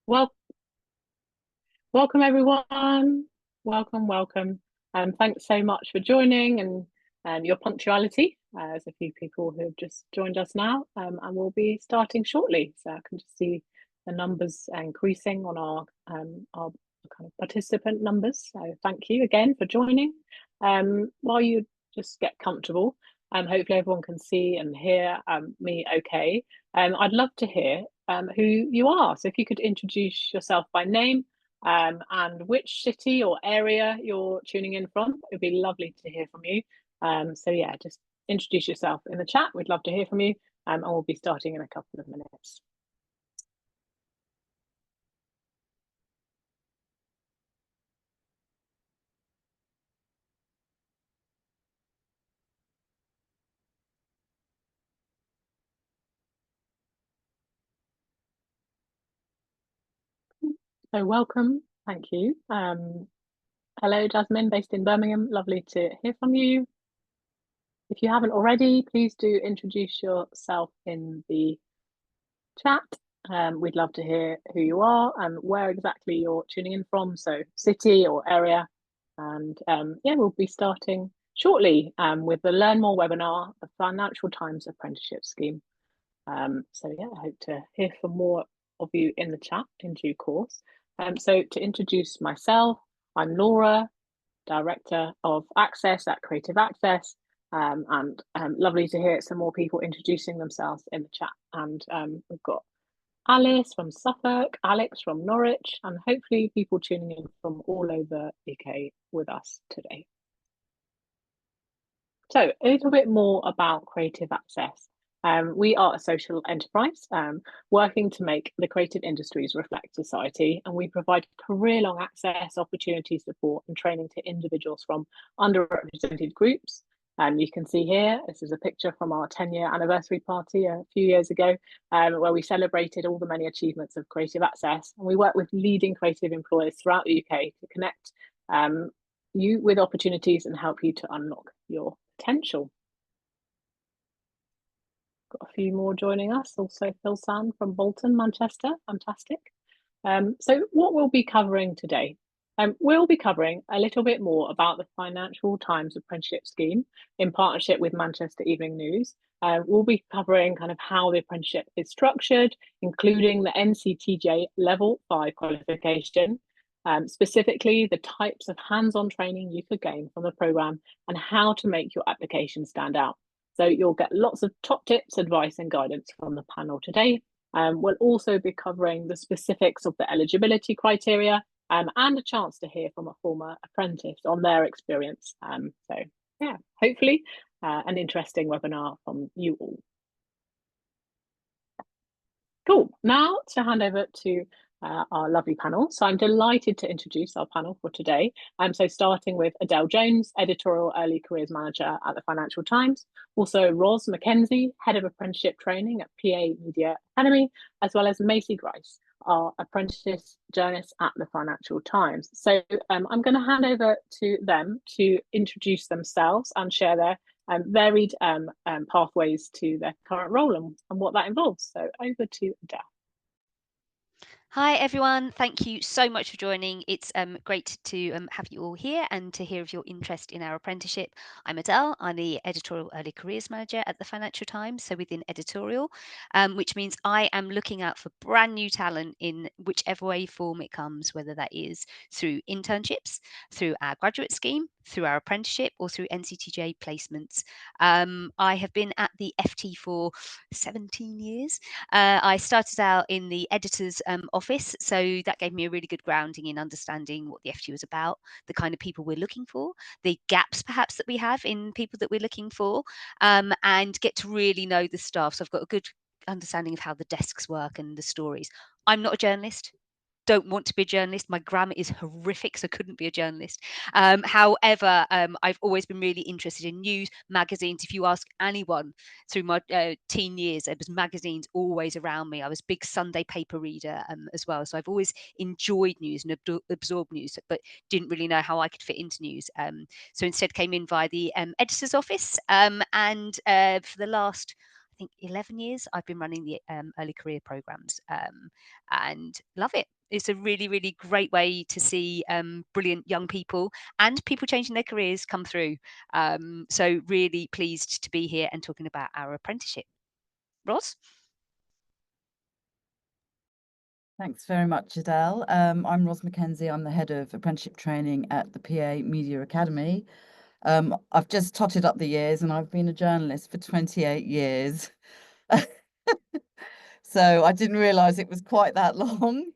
Well, welcome everyone. Welcome. Thanks so much for joining and your punctuality. There's a few people who have just joined us now, and we'll be starting shortly. So I can just see the numbers increasing on our kind of participant numbers. So thank you again for joining. While you just get comfortable, hopefully everyone can see and hear me okay. I'd love to hear who you are. So if you could introduce yourself by name and which city or area you're tuning in from, it'd be lovely to hear from you. So yeah, just introduce yourself in the chat. We'd love to hear from you, and we'll be starting in a couple of minutes. So welcome, thank you. Hello, Jasmine, based in Birmingham. Lovely to hear from you. If you haven't already, please do introduce yourself in the chat. We'd love to hear who you are and where exactly you're tuning in from, so city or area. And yeah, we'll be starting shortly with the Learn More webinar, the Financial Times Apprenticeship Scheme. So yeah, I hope to hear from more of you in the chat in due course. So to introduce myself, I'm Laura, Director of Access at Creative Access. And lovely to hear some more people introducing themselves in the chat. And we've got Alice from Suffolk, Alex from Norwich, and hopefully people tuning in from all over the UK with us today. So a little bit more about Creative Access. We are a social enterprise working to make the creative industries reflect society, and we provide career-long access, opportunity support, and training to individuals from underrepresented groups. You can see here, this is a picture from our 10-year anniversary party a few years ago, where we celebrated all the many achievements of Creative Access. And we work with leading creative employers throughout the UK to connect you with opportunities and help you to unlock your potential. Got a few more joining us. Also, Phil Sand from Bolton, Manchester. Fantastic. So, what we'll be covering today? We'll be covering a little bit more about the Financial Times Apprenticeship Scheme in partnership with Manchester Evening News. We'll be covering kind of how the apprenticeship is structured, including the NCTJ Level 5 qualification, specifically the types of hands-on training you could gain from the programme and how to make your application stand out. So you'll get lots of top tips, advice and guidance from the panel today. We'll also be covering the specifics of the eligibility criteria and a chance to hear from a former apprentice on their experience. So yeah, hopefully an interesting webinar from you all. Cool. Now to hand over to our lovely panel. So I'm delighted to introduce our panel for today. So starting with Adele Jones, Editorial Early Careers Manager at the Financial Times. Also Ros McKenzie, Head of Apprenticeship Training at PA Media Academy, as well as Macy Grice, our apprentice journalist at the Financial Times. So I'm going to hand over to them to introduce themselves and share their varied pathways to their current role and what that involves. So over to Adele. Hi everyone, thank you so much for joining. It's great to have you all here and to hear of your interest in our apprenticeship. I'm Adele, I'm the Editorial Early Careers Manager at the Financial Times, so within editorial, which means I am looking out for brand new talent in whichever way form it comes, whether that is through internships, through our graduate scheme, through our apprenticeship or through NCTJ placements. I have been at the FT for 17 years. I started out in the editor's office, so that gave me a really good grounding in understanding what the FT was about, the kind of people we're looking for, the gaps perhaps that we have in people that we're looking for, and get to really know the staff. So I've got a good understanding of how the desks work and the stories. I'm not a journalist. Don't want to be a journalist. My grammar is horrific, so couldn't be a journalist. However, I've always been really interested in news, magazines. If you ask anyone through my teen years, there was magazines always around me. I was a big Sunday paper reader as well, so I've always enjoyed news and absorbed news, but didn't really know how I could fit into news. So instead came in via the editor's office, and for the last I think 11 years, I've been running the early career programs, and love it. It's a really, really great way to see brilliant young people and people changing their careers come through. So really pleased to be here and talking about our apprenticeship. Ross? Thanks very much, Adele. I'm Ros Mackenzie. I'm the head of apprenticeship training at the PA Media Academy. I've just totted up the years and I've been a journalist for 28 years. So I didn't realise it was quite that long.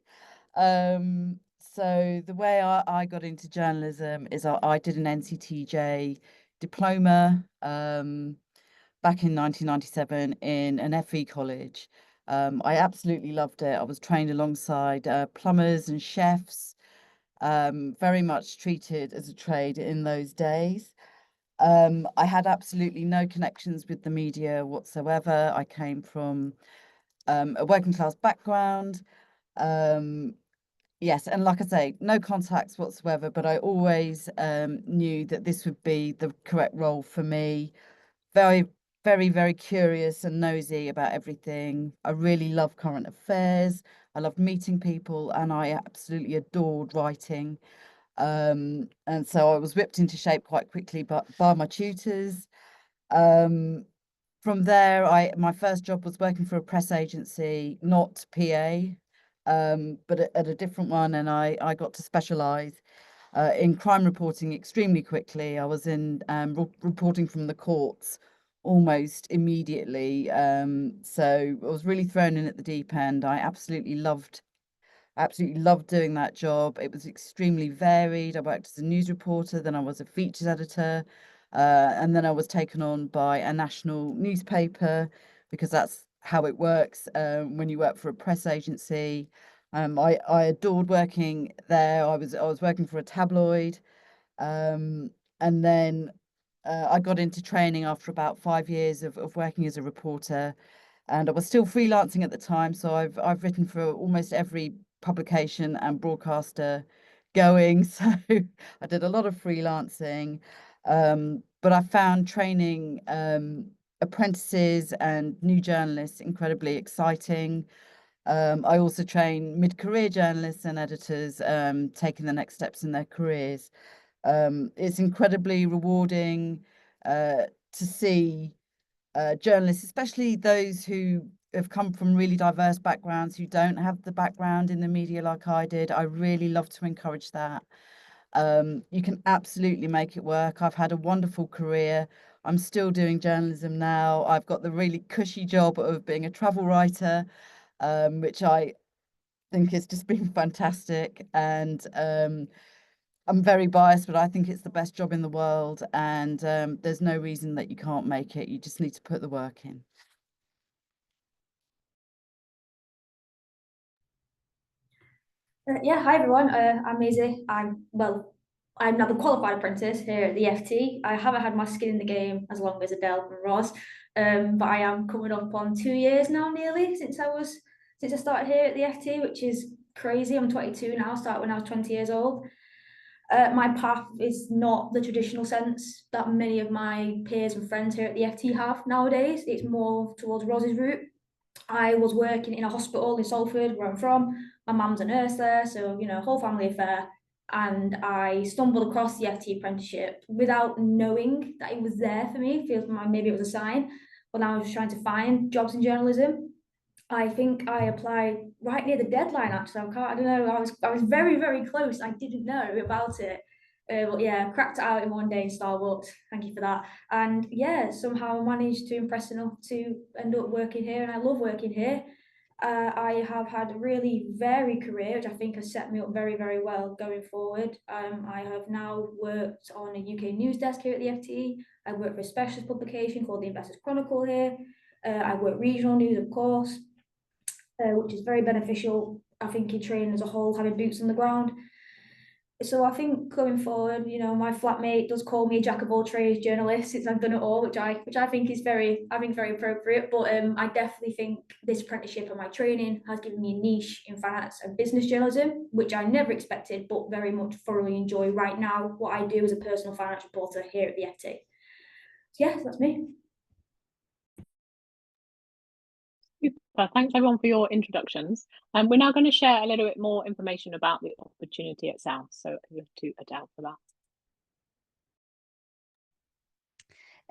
So the way I got into journalism is I did an NCTJ diploma back in 1997 in an FE college. I absolutely loved it. I was trained alongside plumbers and chefs, very much treated as a trade in those days. I had absolutely no connections with the media whatsoever. I came from a working class background. Yes, and like I say, no contacts whatsoever, but I always knew that this would be the correct role for me. Very, very, very curious and nosy about everything. I really love current affairs. I loved meeting people, and I absolutely adored writing. And so I was whipped into shape quite quickly by my tutors. Um, from there, my first job was working for a press agency, not PA, but at a different one, and I got to specialise in crime reporting extremely quickly. I was in reporting from the courts almost immediately. So I was really thrown in at the deep end. I absolutely loved doing that job. It was extremely varied. I worked as a news reporter, then I was a features editor, and then I was taken on by a national newspaper because that's how it works when you work for a press agency. I adored working there. I was working for a tabloid, and then I got into training after about 5 years of working as a reporter, and I was still freelancing at the time. So I've written for almost every publication and broadcaster going. So I did a lot of freelancing, but I found training apprentices and new journalists incredibly exciting. I also train mid-career journalists and editors taking the next steps in their careers. It's incredibly rewarding to see journalists, especially those who have come from really diverse backgrounds, who don't have the background in the media like I did. I really love to encourage that. You can absolutely make it work. I've had a wonderful career. I'm still doing journalism now. I've got the really cushy job of being a travel writer, which I think has just been fantastic. And I'm very biased, but I think it's the best job in the world. And there's no reason that you can't make it. You just need to put the work in. Yeah, hi everyone. I'm Maisie. I'm now the qualified apprentice here at the FT. I haven't had my skin in the game as long as Adele and Roz, but I am coming up on 2 years now, nearly since I started here at the FT, which is crazy. I'm 22 now. Started when I was 20 years old. My path is not the traditional sense that many of my peers and friends here at the FT have nowadays. It's more towards Roz's route. I was working in a hospital in Salford, where I'm from. My mum's a nurse there, so whole family affair. And I stumbled across the FT apprenticeship without knowing that it was there for me. Feels like maybe it was a sign. When I was trying to find jobs in journalism, I think I applied right near the deadline. Actually, I don't know. I was very very close. I didn't know about it, but yeah, cracked it out in one day in Starbucks. Thank you for that. And yeah, somehow managed to impress enough to end up working here, and I love working here. I have had a really varied career, which I think has set me up very, very well going forward. I have now worked on a UK news desk here at the FT. I work for a specialist publication called the Investors Chronicle here. I work regional news, of course, which is very beneficial, I think, in training as a whole, having boots on the ground. So I think going forward, my flatmate does call me a jack of all trades journalist since I've done it all, which I think is very appropriate. But I definitely think this apprenticeship and my training has given me a niche in finance and business journalism, which I never expected, but very much thoroughly enjoy right now what I do as a personal finance reporter here at the FT. So yeah, that's me. Thanks everyone for your introductions. We're now going to share a little bit more information about the opportunity itself. So over to Adele for that.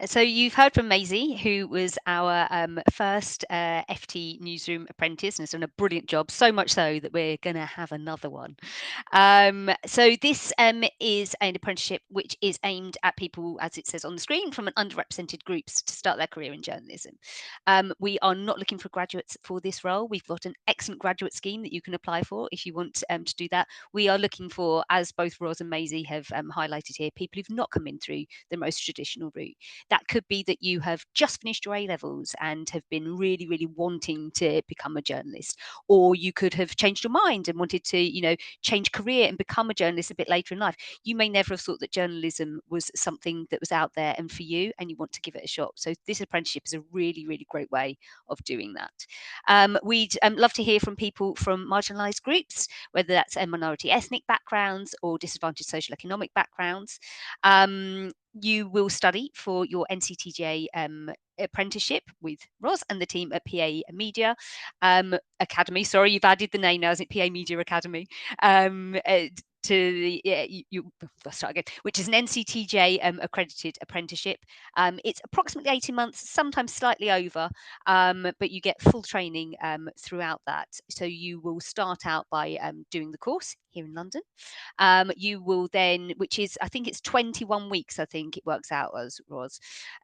So you've heard from Maisie, who was our first FT newsroom apprentice and has done a brilliant job, so much so that we're going to have another one. So this is an apprenticeship which is aimed at people, as it says on the screen, from an underrepresented groups to start their career in journalism. We are not looking for graduates for this role. We've got an excellent graduate scheme that you can apply for if you want to do that. We are looking for, as both Ros and Maisie have highlighted here, people who've not come in through the most traditional route. That could be that you have just finished your A-levels and have been really, really wanting to become a journalist, or you could have changed your mind and wanted to, change career and become a journalist a bit later in life. You may never have thought that journalism was something that was out there and for you, and you want to give it a shot. So this apprenticeship is a really, really great way of doing that. We'd love to hear from people from marginalised groups, whether that's minority ethnic backgrounds or disadvantaged social economic backgrounds. You will study for your NCTJ apprenticeship with Ros and the team at PA Media Academy. Sorry, you've added the name now, isn't it? PA Media Academy. To the I'll start again, which is an NCTJ accredited apprenticeship. It's approximately 18 months, sometimes slightly over, but you get full training throughout that. So you will start out by doing the course here in London. You will then, which is, I think it's 21 weeks, I think it works out as Ros.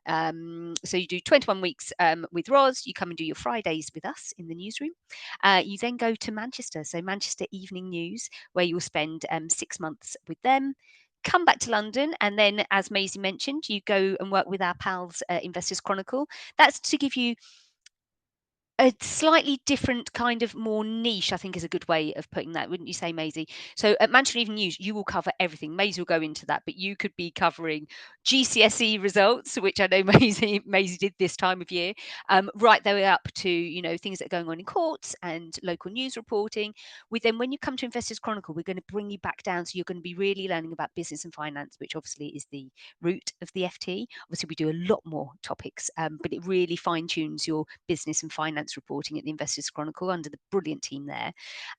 So you do 21 weeks with Ros, you come and do your Fridays with us in the newsroom. You then go to Manchester, so Manchester Evening News, where you'll spend 6 months with them. Come back to London, and then, as Maisie mentioned, you go and work with our pals at Investors Chronicle. That's to give you a slightly different kind of more niche, I think is a good way of putting that, wouldn't you say, Maisie? So at Manchester Evening News, you will cover everything. Maisie will go into that, but you could be covering GCSE results, which I know Maisie did this time of year, right the way up to, things that are going on in courts and local news reporting. When you come to Investors Chronicle, we're going to bring you back down. So you're going to be really learning about business and finance, which obviously is the root of the FT. Obviously, we do a lot more topics, but it really fine tunes your business and finance reporting at the Investors Chronicle under the brilliant team there.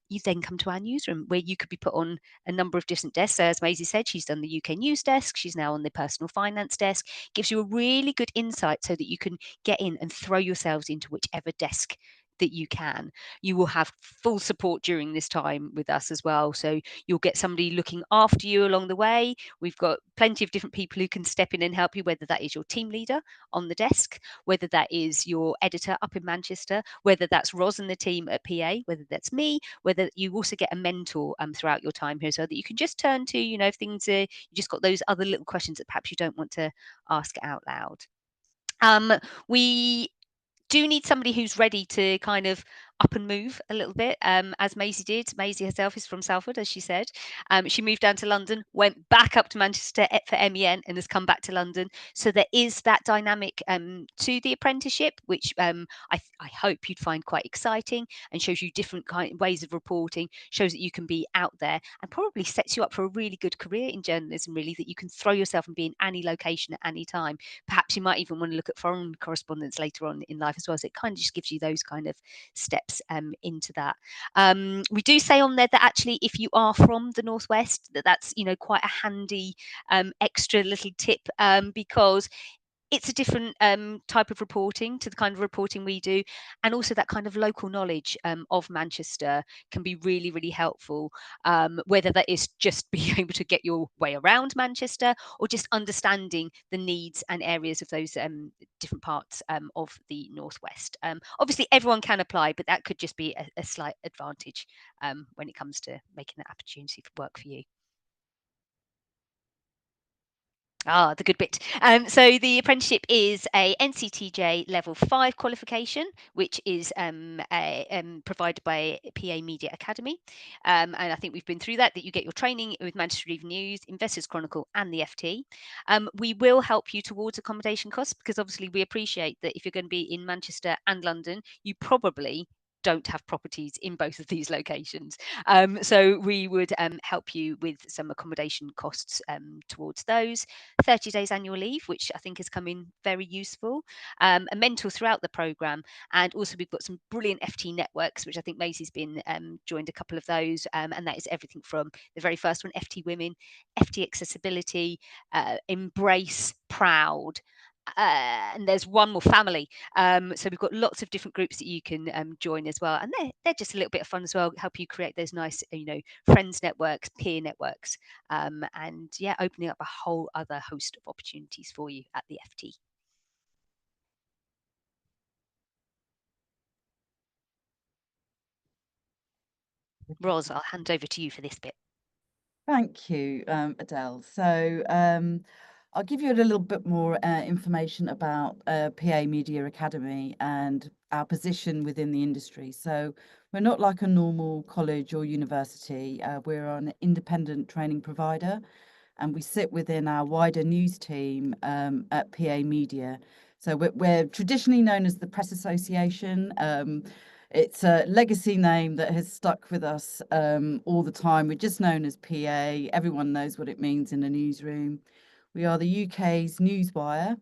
You then come to our newsroom, where you could be put on a number of different desks. So as Maisie said, she's done the UK news desk. She's now on the personal finance desk. Gives you a really good insight so that you can get in and throw yourselves into whichever desk that you can. You will have full support during this time with us as well. So you'll get somebody looking after you along the way. We've got plenty of different people who can step in and help you, whether that is your team leader on the desk, whether that is your editor up in Manchester, whether that's Ros and the team at PA, whether that's me, whether you also get a mentor throughout your time here, so that you can just turn to, if things are, you just got those other little questions that perhaps you don't want to ask out loud. We do need somebody who's ready to kind of up and move a little bit, as Maisie did. Maisie herself is from Salford, as she said. She moved down to London, went back up to Manchester for MEN, and has come back to London. So there is that dynamic to the apprenticeship, which I hope you'd find quite exciting, and shows you different ways of reporting, shows that you can be out there, and probably sets you up for a really good career in journalism, really, that you can throw yourself and be in any location at any time. Perhaps you might even want to look at foreign correspondence later on in life as well. So it kind of just gives you those kind of steps into that. We do say on there that actually, if you are from the Northwest, that's quite a handy extra little tip, because it's a different type of reporting to the kind of reporting we do, and also that kind of local knowledge of Manchester can be really, really helpful, whether that is just being able to get your way around Manchester, or just understanding the needs and areas of those different parts of the Northwest. Obviously, everyone can apply, but that could just be a slight advantage when it comes to making that opportunity for work for you. The good bit. So the apprenticeship is a NCTJ level 5 qualification, which is provided by PA Media Academy. And I think we've been through that you get your training with Manchester Evening News, Investors Chronicle, and the FT. We will help you towards accommodation costs, because obviously we appreciate that if you're going to be in Manchester and London, you probably don't have properties in both of these locations. So we would help you with some accommodation costs towards those. 30 days annual leave, which I think has come in very useful. A mentor throughout the programme. And also we've got some brilliant FT networks, which I think Maisie's been joined a couple of those. And that is everything from the very first one, FT Women, FT Accessibility, Embrace, Proud, and there's one more, Family. So we've got lots of different groups that you can join as well, and they're just a little bit of fun as well, help you create those nice friends networks, peer networks, and yeah, opening up a whole other host of opportunities for you at the FT. Ros, I'll hand over to you for this bit. Thank you, Adele. So I'll give you a little bit more information about PA Media Academy and our position within the industry. So we're not like a normal college or university. We're an independent training provider, and we sit within our wider news team at PA Media. So we're traditionally known as the Press Association. It's a legacy name that has stuck with us all the time. We're just known as PA. Everyone knows what it means in a newsroom. We are the UK's newswire.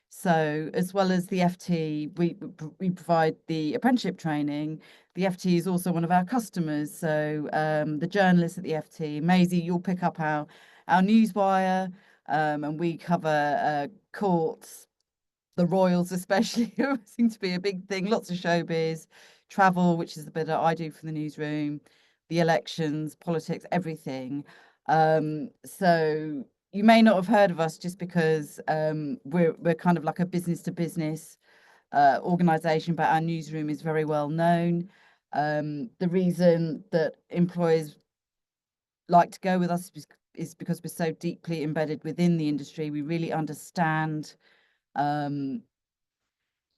So as well as the FT, we provide the apprenticeship training. The FT is also one of our customers. So the journalists at the FT, Maisie, you'll pick up our newswire, and we cover courts, the royals especially, who seem to be a big thing, lots of showbiz, travel, which is the bit that I do for the newsroom, the elections, politics, everything. So you may not have heard of us just because we're kind of like a business to business organization, but our newsroom is very well known. The reason that employers like to go with us is because we're so deeply embedded within the industry. We really understand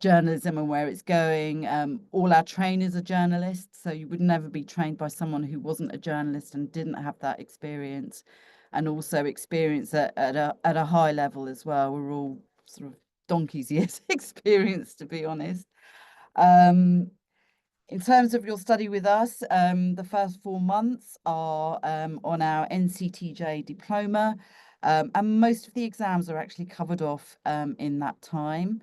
journalism and where it's going. All our trainers are journalists, so you would never be trained by someone who wasn't a journalist and didn't have that experience, and also experience at a high level as well. We're all sort of donkey's years experience, to be honest. In terms of your study with us, the first 4 months are on our NCTJ diploma, and most of the exams are actually covered off in that time,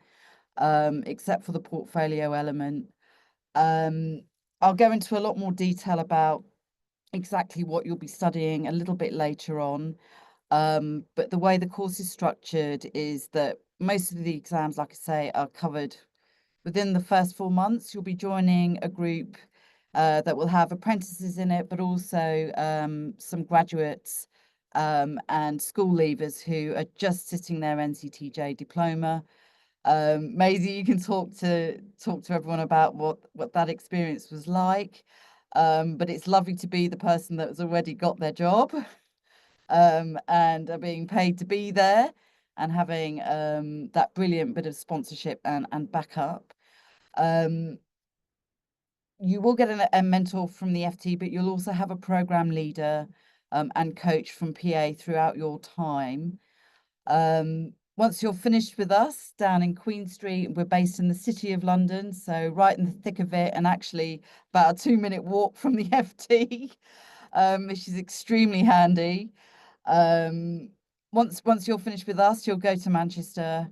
except for the portfolio element. I'll go into a lot more detail about exactly what you'll be studying a little bit later on. But the way the course is structured is that most of the exams, like I say, are covered within the first 4 months. You'll be joining a group that will have apprentices in it, but also some graduates and school leavers who are just sitting their NCTJ diploma. Maisie, you can talk to everyone about what that experience was like. But it's lovely to be the person that has already got their job and are being paid to be there, and having that brilliant bit of sponsorship and backup. You will get a mentor from the FT, but you'll also have a program leader and coach from PA throughout your time. Once you're finished with us down in Queen Street, we're based in the City of London, so right in the thick of it, and actually about a 2-minute walk from the FT, which is extremely handy. Once you're finished with us, you'll go to Manchester,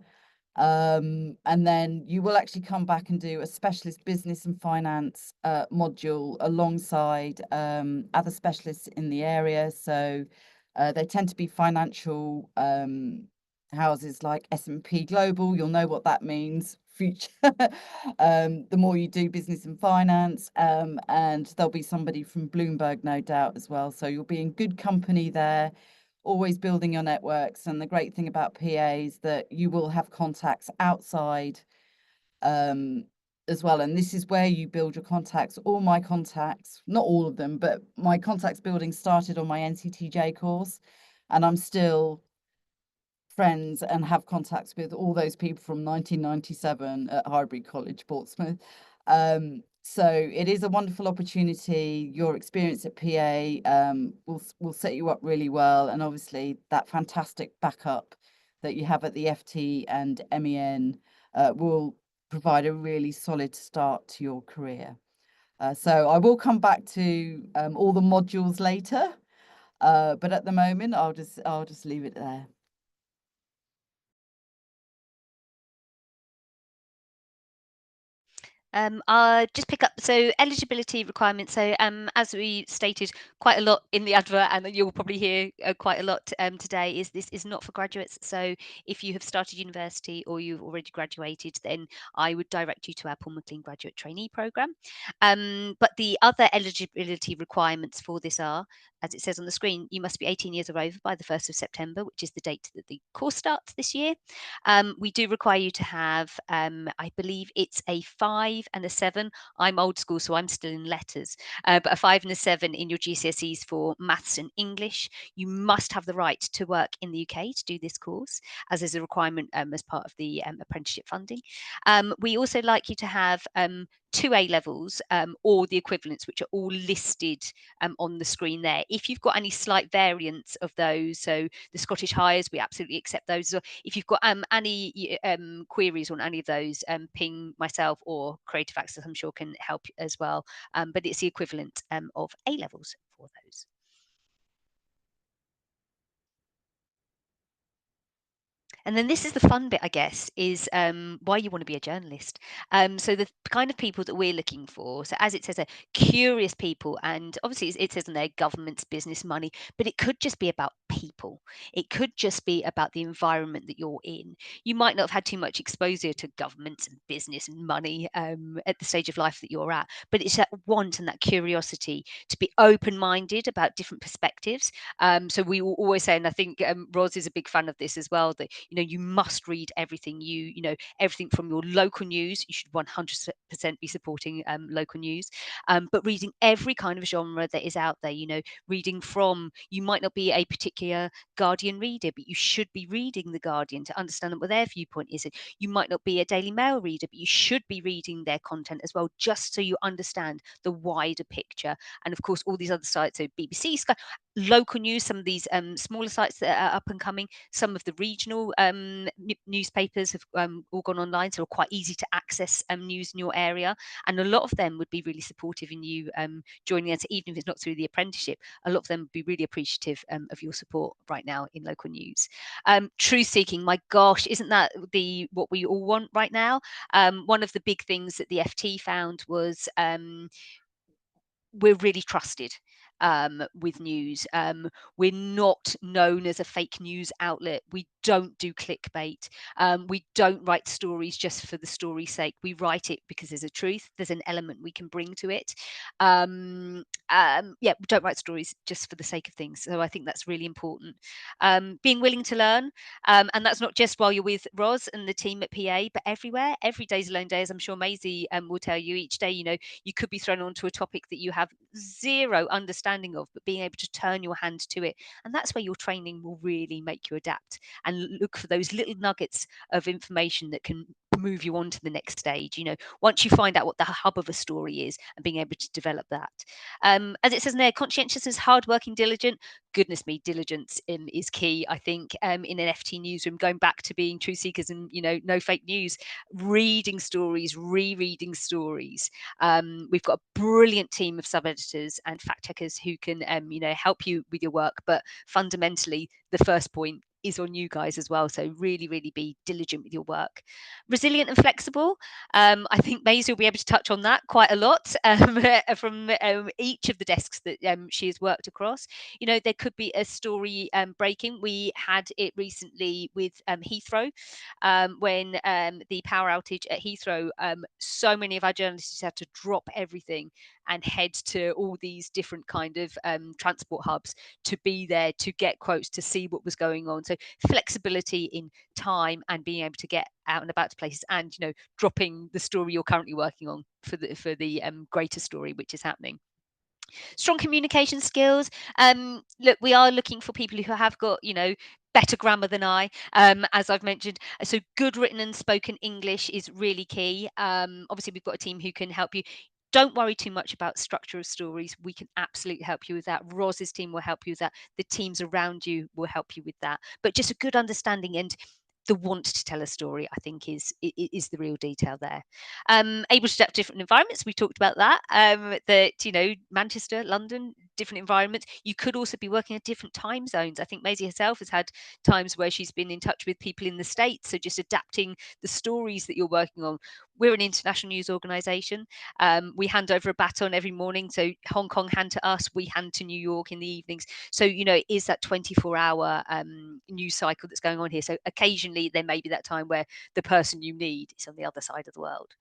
and then you will actually come back and do a specialist business and finance module alongside other specialists in the area. So they tend to be financial houses like S&P Global. You'll know what that means, future. The more you do business and finance, and there'll be somebody from Bloomberg, no doubt, as well. So you'll be in good company there, always building your networks. And the great thing about PA is that you will have contacts outside as well. And this is where you build your contacts. All my contacts, not all of them, but my contacts building started on my NCTJ course. And I'm still friends and have contacts with all those people from 1997 at Highbury College, Portsmouth. So it is a wonderful opportunity. Your experience at PA will set you up really well, and obviously that fantastic backup that you have at the FT and MEN will provide a really solid start to your career. So I will come back to all the modules later, but at the moment I'll just leave it there. I'll just pick up, so eligibility requirements. So as we stated quite a lot in the advert, and you'll probably hear quite a lot today, is this is not for graduates. So if you have started university or you've already graduated, then I would direct you to our Paul McLean Graduate Trainee Programme. But the other eligibility requirements for this are, as it says on the screen, you must be 18 years or over by the 1st of September, which is the date that the course starts this year. We do require you to have, I believe it's a 5 and a 7. I'm old school, so I'm still in letters, but a 5 and a 7 in your GCSEs for maths and English. You must have the right to work in the UK to do this course, as is a requirement as part of the apprenticeship funding. We also like you to have 2 A levels or the equivalents, which are all listed on the screen there. If you've got any slight variants of those, so the Scottish Highers, we absolutely accept those. So if you've got any queries on any of those, ping myself or Creative Access, I'm sure can help as well. But it's the equivalent of A levels for those. And then this is the fun bit, I guess, is why you want to be a journalist. So the kind of people that we're looking for, so as it says, curious people, and obviously it says in there governments, business, money, but it could just be about people. It could just be about the environment that you're in. You might not have had too much exposure to governments and business and money at the stage of life that you're at, but it's that want and that curiosity to be open-minded about different perspectives. So we will always say, and I think Ros is a big fan of this as well, that you must read everything. Everything from your local news. You should 100% be supporting local news, but reading every kind of genre that is out there. Reading from, you might not be a particular Guardian reader, but you should be reading the Guardian to understand what their viewpoint is. You might not be a Daily Mail reader, but you should be reading their content as well, just so you understand the wider picture. And of course, all these other sites, so BBC, Sky, local news, some of these smaller sites that are up and coming, some of the regional newspapers have all gone online, so are quite easy to access news in your area, and a lot of them would be really supportive in you joining us, even if it's not through the apprenticeship. A lot of them would be really appreciative of your support right now in local news. Truth seeking, my gosh, isn't that what we all want right now? One of the big things that the FT found was we're really trusted with news. We're not known as a fake news outlet. We don't do clickbait. We don't write stories just for the story's sake. We write it because there's a truth, there's an element we can bring to it. We don't write stories just for the sake of things. So I think that's really important. Being willing to learn, and that's not just while you're with Ros and the team at PA, but everywhere. Every day's a learn day, as I'm sure Maisie will tell you. Each day, you could be thrown onto a topic that you have zero understanding of, but being able to turn your hand to it. And that's where your training will really make you adapt and look for those little nuggets of information that can move you on to the next stage. Once you find out what the hub of a story is and being able to develop that. As it says in there, conscientiousness, hardworking, diligent. Goodness me, diligence is key, I think, in an FT newsroom, going back to being truth seekers and, no fake news, reading stories, rereading stories. We've got a brilliant team of sub-editors and fact checkers who can, help you with your work. But fundamentally, the first point is on you guys as well. So really, really be diligent with your work. Resilient and flexible. I think Maisie will be able to touch on that quite a lot from each of the desks that she has worked across. There could be a story breaking. We had it recently with Heathrow when the power outage at Heathrow. So many of our journalists had to drop everything and head to all these different kind of transport hubs to be there, to get quotes, to see what was going on. So flexibility in time and being able to get out and about to places, and dropping the story you're currently working on for the greater story which is happening. Strong communication skills. Look, we are looking for people who have got better grammar than I, as I've mentioned. So good written and spoken English is really key. Obviously we've got a team who can help you. Don't worry too much about structure of stories. We can absolutely help you with that. Ros's team will help you with that. The teams around you will help you with that. But just a good understanding, and the want to tell a story, I think, is the real detail there. Able to adapt to different environments. We talked about that. That Manchester, London, different environments. You could also be working at different time zones. I think Maisie herself has had times where she's been in touch with people in the States. So just adapting the stories that you're working on. We're an international news organisation. We hand over a baton every morning. So Hong Kong hand to us, we hand to New York in the evenings. So, it is that 24-hour news cycle that's going on here. So occasionally there may be that time where the person you need is on the other side of the world.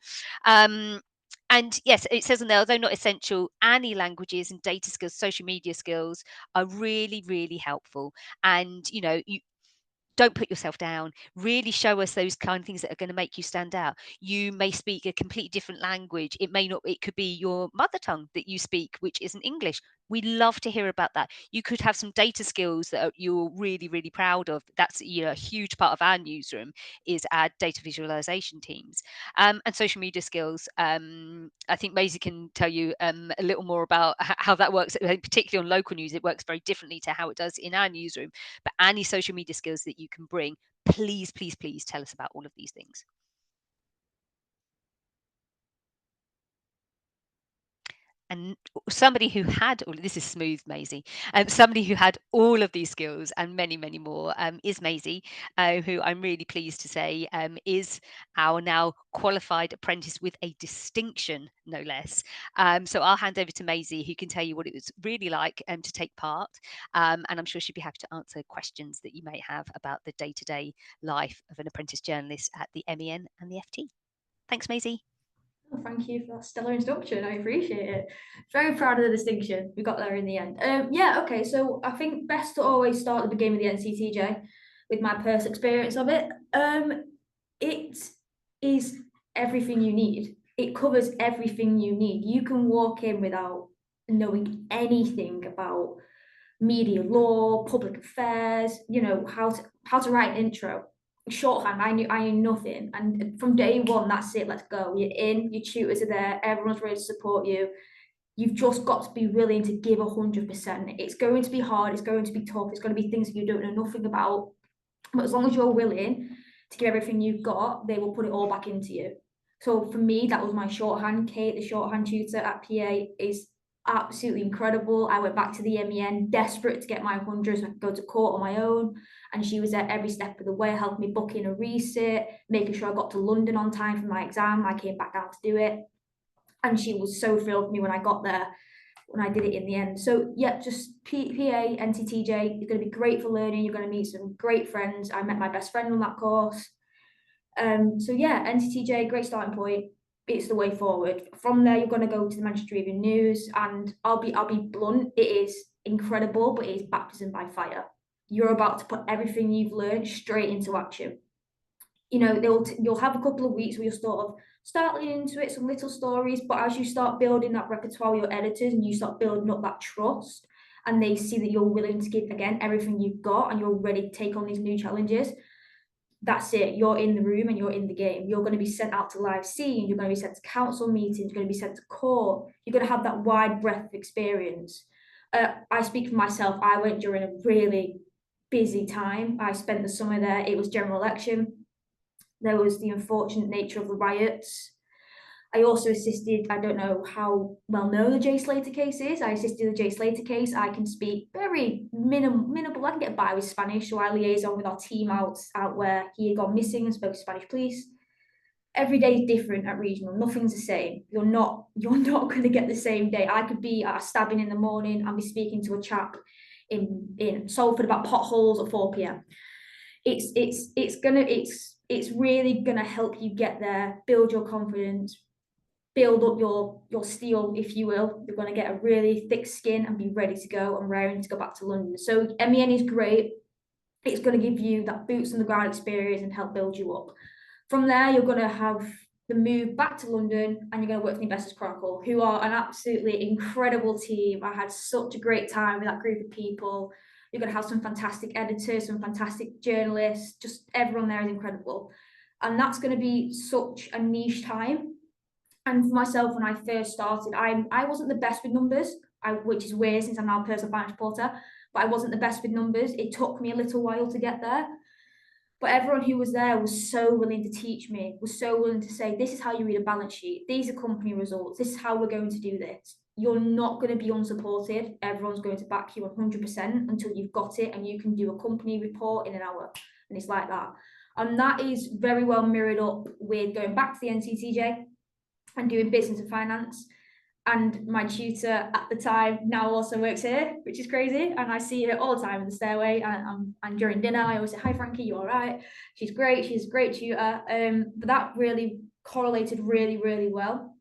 And yes, it says on there, although not essential, any languages and data skills, social media skills are really, really helpful. And, you don't put yourself down. Really show us those kind of things that are going to make you stand out. You may speak a completely different language. It could be your mother tongue that you speak, which isn't English. We love to hear about that. You could have some data skills that you're really, really proud of. That's a huge part of our newsroom is our data visualization teams, and social media skills. I think Maisie can tell you a little more about how that works, particularly on local news. It works very differently to how it does in our newsroom. But any social media skills that you can bring, please, please, please tell us about all of these things. And somebody who had this is smooth, Maisie. Somebody who had all of these skills and many, many more is Maisie, who I'm really pleased to say is our now qualified apprentice with a distinction, no less. So I'll hand over to Maisie, who can tell you what it was really like to take part. And I'm sure she'd be happy to answer questions that you may have about the day-to-day life of an apprentice journalist at the MEN and the FT. Thanks, Maisie. Oh, thank you for that stellar introduction. I appreciate it. Very proud of the distinction. We got there in the end. Okay. So I think best to always start at the beginning with the NCTJ, with my personal experience of it. It is everything you need. It covers everything you need. You can walk in without knowing anything about media law, public affairs, how to write an intro. Shorthand, I knew nothing. And from day one, that's it, let's go. You're in, your tutors are there, everyone's ready to support you. You've just got to be willing to give 100%. It's going to be hard, it's going to be tough, it's going to be things that you don't know nothing about. But as long as you're willing to give everything you've got, they will put it all back into you. So for me, that was my shorthand. Kate, the shorthand tutor at PA, is absolutely incredible. I went back to the MEN, desperate to get my 100 so I could go to court on my own. And she was there every step of the way, helping me book in a resit, making sure I got to London on time for my exam. I came back down to do it. And she was so thrilled with me when I got there, when I did it in the end. So yeah, just PA, NCTJ, you're going to be great for learning. You're going to meet some great friends. I met my best friend on that course. So yeah, NCTJ, great starting point. It's the way forward. From there, you're going to go to the Manchester Evening News, and I'll be blunt. It is incredible, but it is baptism by fire. You're about to put everything you've learned straight into action. You'll have a couple of weeks where you'll sort of start leaning into it, some little stories, but as you start building that repertoire with your editors and you start building up that trust, and they see that you're willing to give again everything you've got and you're ready to take on these new challenges, that's it. You're in the room and you're in the game. You're going to be sent out to live scene. You're going to be sent to council meetings. You're going to be sent to court. You're going to have that wide breadth of experience. I speak for myself. I went during a really busy time. I spent the summer there. It was general election. There was the unfortunate nature of the riots. I also assisted, I don't know how well known the Jay Slater case is. I assisted the Jay Slater case. I can speak very minimal. I can get by with Spanish, so I liaison with our team out where he had gone missing and spoke to Spanish police. Every day is different at regional. Nothing's the same. You're not going to get the same day. I could be at a stabbing in the morning and be speaking to a chap in Salford about potholes at 4 p.m. It's really gonna help you get there, build your confidence, build up your steel, if you will. You're going to get a really thick skin and be ready to go and raring to go back to London. So MEN is great. It's going to give you that boots on the ground experience and help build you up. From there, you're going to have the move back to London and you're going to work for the Investors Chronicle, who are an absolutely incredible team. I had such a great time with that group of people. You're going to have some fantastic editors, some fantastic journalists, just everyone there is incredible. And that's going to be such a niche time. And for myself, when I first started, I wasn't the best with numbers, which is weird since I'm now a personal finance reporter, but I wasn't the best with numbers. It took me a little while to get there. But everyone who was there was so willing to teach me, was so willing to say, this is how you read a balance sheet. These are company results. This is how we're going to do this. You're not going to be unsupported. Everyone's going to back you 100% until you've got it and you can do a company report in an hour. And it's like that. And that is very well mirrored up with going back to the NCTJ and doing business and finance. And my tutor at the time now also works here, which is crazy. And I see her all the time in the stairway. And during dinner, I always say, hi, Frankie, you all right? She's great. She's a great tutor. But that really correlated really, really well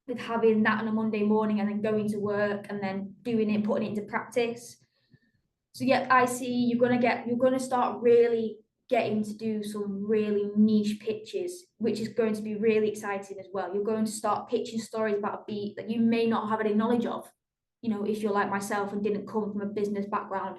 with having that on a Monday morning and then going to work and then doing it, putting it into practice. So yeah, I see you're gonna start really getting to do some really niche pitches, which is going to be really exciting as well. You're going to start pitching stories about a beat that you may not have any knowledge of, you know, if you're like myself and didn't come from a business background.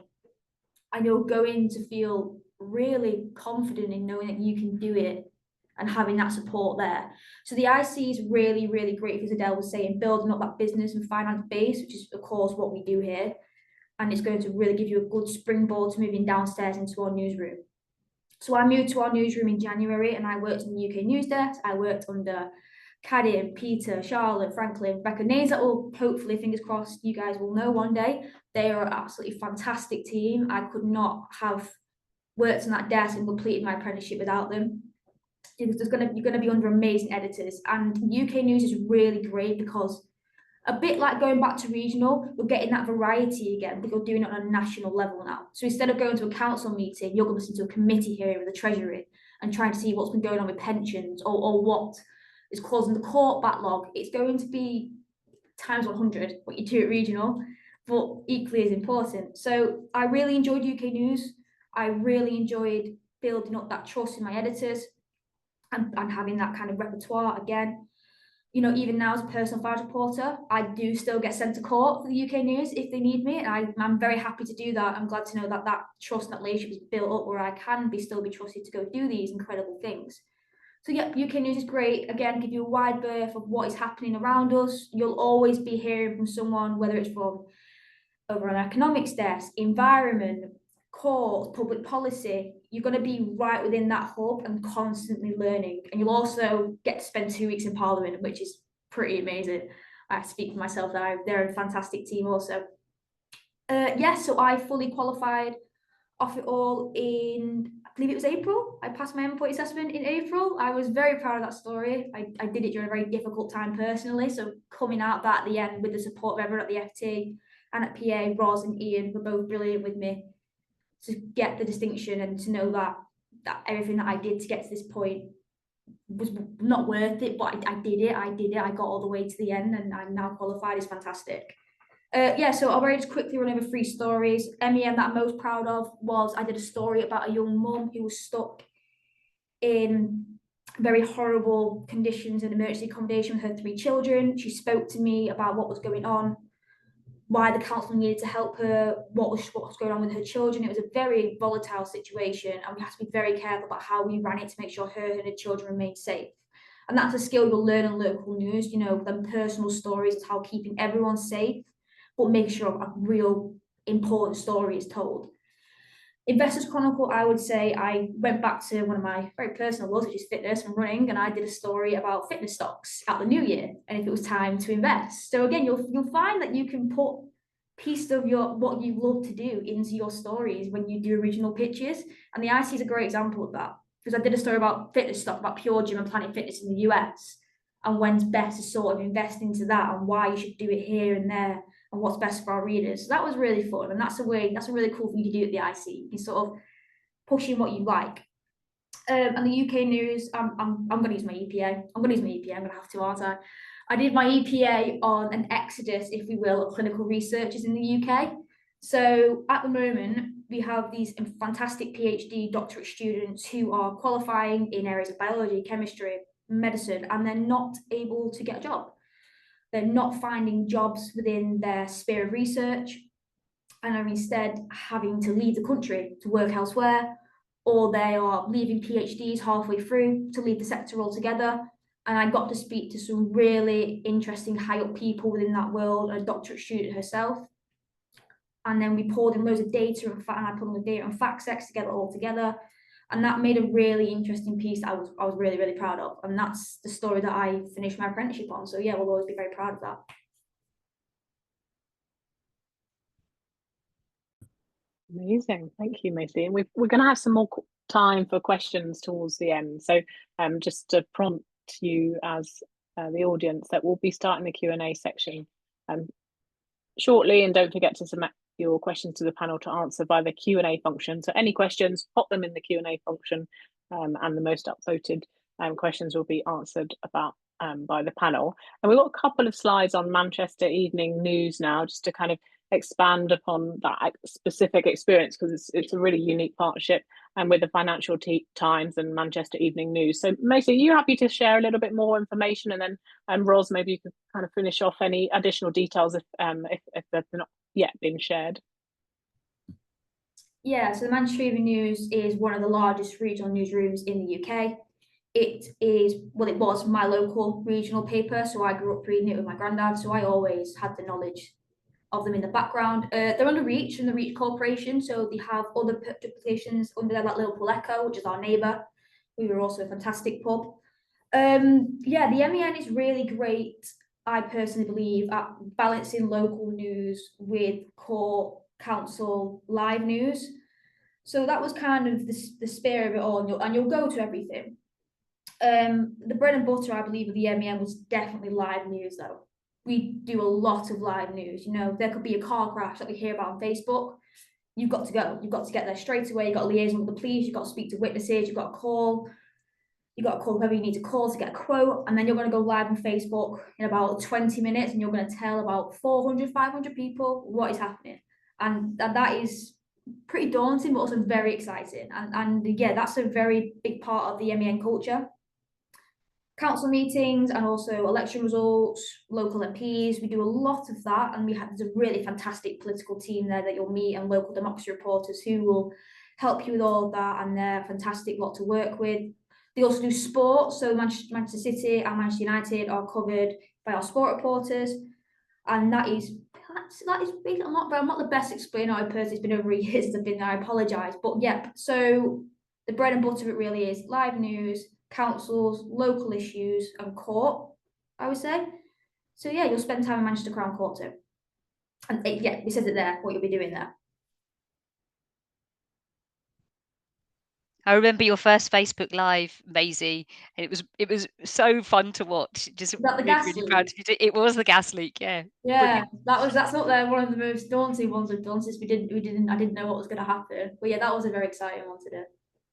And you're going to feel really confident in knowing that you can do it and having that support there. So the IC is really, really great, as Adele was saying, building up that business and finance base, which is of course what we do here. And it's going to really give you a good springboard to moving downstairs into our newsroom. So I moved to our newsroom in January and I worked in the UK news desk. I worked under Caddy, Peter, Charlotte, Franklin, Rebecca, names that will hopefully, fingers crossed, you guys will know one day. They are an absolutely fantastic team. I could not have worked on that desk and completed my apprenticeship without them. You're going to be under amazing editors, and UK news is really great because a bit like going back to regional, you're getting that variety again, but you're doing it on a national level now. So instead of going to a council meeting, you're going to listen to a committee hearing with the Treasury and trying to see what's been going on with pensions or what is causing the court backlog. It's going to be times 100 what you do at regional, but equally as important. So I really enjoyed UK news. I really enjoyed building up that trust in my editors and having that kind of repertoire again. You know, even now as a personal finance reporter, I do still get sent to court for the UK news if they need me. And I'm very happy to do that. I'm glad to know that that trust and that relationship is built up where I can still be trusted to go do these incredible things. So yeah, UK news is great. Again, give you a wide berth of what is happening around us. You'll always be hearing from someone, whether it's from over an economics desk, environment, courts, public policy. You're going to be right within that hub and constantly learning. And you'll also get to spend 2 weeks in Parliament, which is pretty amazing. I speak for myself that they're a fantastic team also. So I fully qualified off it all in, I believe it was April. I passed my endpoint assessment in April. I was very proud of that story. I did it during a very difficult time personally. So coming out that at the end with the support of everyone at the FT and at PA, Roz and Ian were both brilliant with me to get the distinction and to know that everything that I did to get to this point was not worth it, but I did it. I got all the way to the end and I'm now qualified. Is fantastic. So I'll very just quickly run over 3 stories. MEM that I'm most proud of was I did a story about a young mum who was stuck in very horrible conditions in emergency accommodation with her 3 children. She spoke to me about what was going on, why the council needed to help her, what was going on with her children. It was a very volatile situation and we have to be very careful about how we ran it to make sure her and her children remained safe. And that's a skill you'll learn in local news, you know, them personal stories is how keeping everyone safe, but make sure a real important story is told. Investors Chronicle, I would say I went back to one of my very personal loves, which is fitness and running, and I did a story about fitness stocks at the new year and if it was time to invest. So again, you'll find that you can put pieces of what you love to do into your stories when you do original pitches. And the IC is a great example of that, because I did a story about fitness stock, about Pure Gym and Planet Fitness in the US, and when's best to sort of invest into that and why you should do it here and there and what's best for our readers. So that was really fun, and that's a really cool thing to do at the IC. You can sort of push in what you like. And the UK news, I'm going to use my EPA. I'm going to have to, aren't I? I did my EPA on an exodus, if we will, of clinical researchers in the UK. So at the moment, we have these fantastic PhD doctorate students who are qualifying in areas of biology, chemistry, medicine, and they're not able to get a job. They're not finding jobs within their sphere of research and are instead having to leave the country to work elsewhere, or they are leaving PhDs halfway through to leave the sector altogether. And I got to speak to some really interesting high up people within that world, a doctorate student herself. And then we poured in loads of data and I put all the data and fact checks together all together. And that made a really interesting piece that I was really, really proud of. And that's the story that I finished my apprenticeship on. So yeah, we'll always be very proud of that. Amazing. Thank you, Macy. And we're going to have some more time for questions towards the end. So just to prompt you as the audience, that we'll be starting the Q&A section shortly. And don't forget to submit your questions to the panel to answer by the Q&A function. So any questions, pop them in the Q&A function, and the most upvoted questions will be answered by the panel. And we've got a couple of slides on Manchester Evening News now, just to kind of expand upon that specific experience, because it's a really unique partnership, and with the Financial Times and Manchester Evening News. So Macy, are you happy to share a little bit more information, and then Ros, maybe you could kind of finish off any additional details if they've not yet been shared. Yeah, so the Manchester Evening News is one of the largest regional newsrooms in the UK. It was my local regional paper, so I grew up reading it with my granddad, so I always had the knowledge of them in the background. They're under Reach and the Reach Corporation, so they have other publications under there, like Liverpool Echo, which is our neighbour. We were also a fantastic pub. Yeah, the MEN is really great, I personally believe, at balancing local news with court, council, live news. So that was kind of the spirit of it all, and you'll go to everything. The bread and butter, I believe, of the MEN was definitely live news, though. We do a lot of live news. You know, there could be a car crash that we hear about on Facebook. You've got to go. You've got to get there straight away. You've got to liaison with the police. You've got to speak to witnesses. You've got to call. You've got to call whoever you need to call to get a quote. And then you're going to go live on Facebook in about 20 minutes, and you're going to tell about 400, 500 people what is happening. And that is pretty daunting, but also very exciting. And yeah, that's a very big part of the MEN culture. Council meetings and also election results, local MPs, we do a lot of that, and there's a really fantastic political team there that you'll meet, and local democracy reporters who will help you with all of that, and they're a fantastic lot to work with. They also do sport, so Manchester City and Manchester United are covered by our sport reporters, and that is big. I'm not the best explainer. I personally, it's been over a year since I've been there. I apologise, but yeah. So the bread and butter of it really is live news, councils, local issues, and court, I would say. So yeah, you'll spend time in Manchester Crown Court too. And yeah, it says it there, what you'll be doing there. I remember your first Facebook Live, Maisie, and it was so fun to watch. Just that the really, gas really proud leak? of you. It was the gas leak, yeah. Yeah, brilliant. That's not there. One of the most daunting ones we've done since I didn't know what was going to happen. But yeah, that was a very exciting one to do.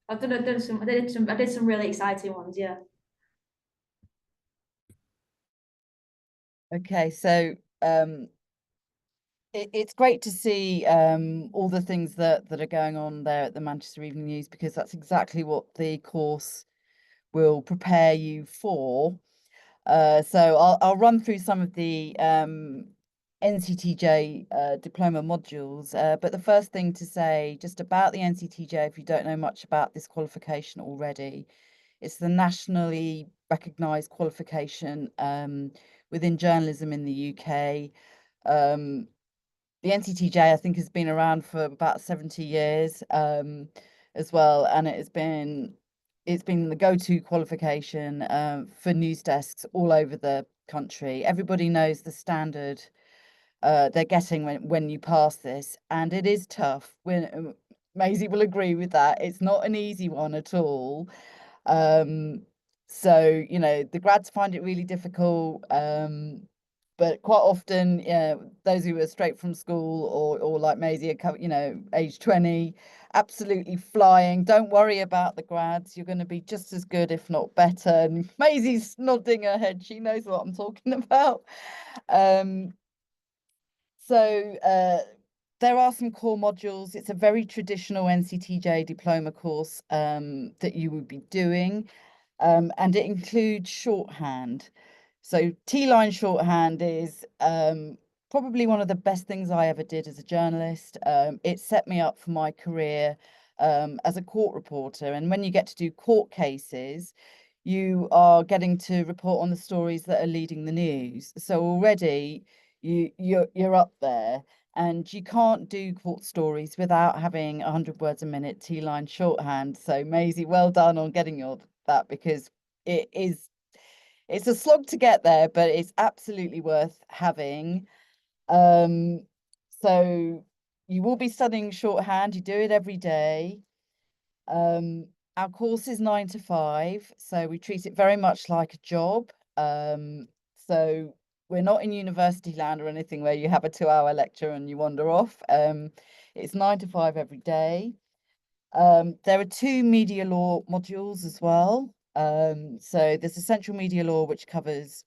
I did some really exciting ones, yeah. Okay, so it's great to see all the things that are going on there at the Manchester Evening News, because that's exactly what the course will prepare you for. So I'll run through some of the NCTJ diploma modules, but the first thing to say just about the NCTJ, if you don't know much about this qualification already, it's the nationally recognised qualification within journalism in the UK. The NCTJ, I think, has been around for about 70 years as well, and it's been the go-to qualification for news desks all over the country. Everybody knows the standard they're getting when you pass this, and it is tough. Maisie will agree with that. It's not an easy one at all. So, you know, the grads find it really difficult. But quite often, those who are straight from school or like Maisie, you know, age 20, absolutely flying. Don't worry about the grads. You're going to be just as good, if not better. And Maisie's nodding her head. She knows what I'm talking about. So there are some core modules. It's a very traditional NCTJ diploma course that you would be doing. And it includes shorthand. So T-line shorthand is probably one of the best things I ever did as a journalist. It set me up for my career as a court reporter. And when you get to do court cases, you are getting to report on the stories that are leading the news. So already you're up there. And you can't do court stories without having 100 words a minute, T-line shorthand. So Maisie, well done on getting that, because it's a slog to get there, but it's absolutely worth having. So you will be studying shorthand. You do it every day. Our course is 9 to 5, so we treat it very much like a job. So we're not in university land or anything where you have a 2-hour lecture and you wander off. It's 9 to 5 every day. There are 2 media law modules as well. So there's essential media law, which covers